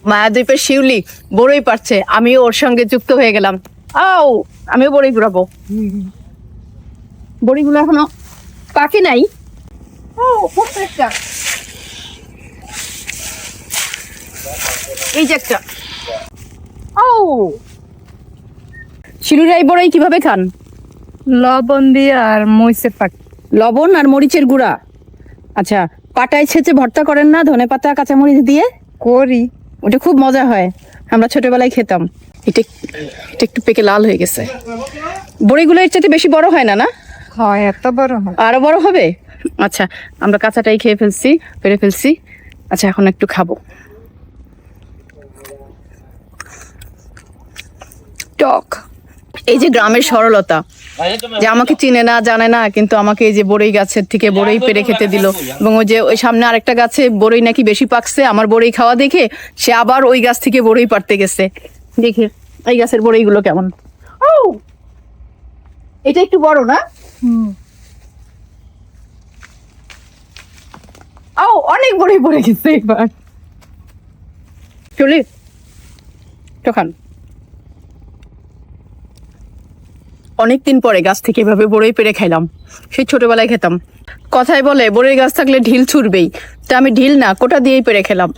মায়াদ্বীপের শিউলি বড়ই পারছে, আমিও ওর সঙ্গে যুক্ত হয়ে গেলাম। আও, আমিও বড়ই ঘুরাবো। বড়িগুলো এখনো পাকে নাই। ও একটা, এই যে একটা। ও শিলুরা এই বড়ই কিভাবে খান? লবণ দিয়ে আর মরিচের পাক। লবণ আর মরিচের গুঁড়া। আচ্ছা, পাটায় ছেঁচে ভর্তা করেন না ধনেপাতা কাঁচামরিচ দিয়ে? করি। ওটা খুব মজা হয়, আমরা ছোটবেলায় খেতাম। এটা এটা একটু পেকে লাল হয়ে গেছে। বড়িগুলো এর চাইতে বেশি বড় হয় না? না, হয় এত বড় হয়। আরো বড় হবে। আচ্ছা, আমরা কাঁচাটাই খেয়ে ফেলছি, পেরে ফেলছি। আচ্ছা, এখন একটু খাবো। টক। এই যে গ্রামের সরলতা, যে আমাকে চিনে না জানে না, কিন্তু আমাকে এই যে বড়ই গাছের থেকে বড়ই পেরে খেতে দিল। এবং ওই যে ওই সামনে আরেকটা গাছে বড়ই নাকি বেশি পাকছে, আমার বড়ই খাওয়া দেখে সে আবার ওই গাছ থেকে বড়ই পাড়তে গেছে। দেখে এই গাছের বড়ইগুলো কেমন। ও, এটা একটু বড় না? ও, অনেক বড়ই পড়ে গেছে এবার। চলি তখন অনেকদিন পরে গাছ থেকে এভাবে বড়ই পেরে খাইলাম। সেই ছোটবেলায় খেতাম। কথায় বলে বড়ই গাছ থাকলে ঢিল ছুড়বেই, তা আমি ঢিল না কোটা দিয়েই পেরে খেলাম।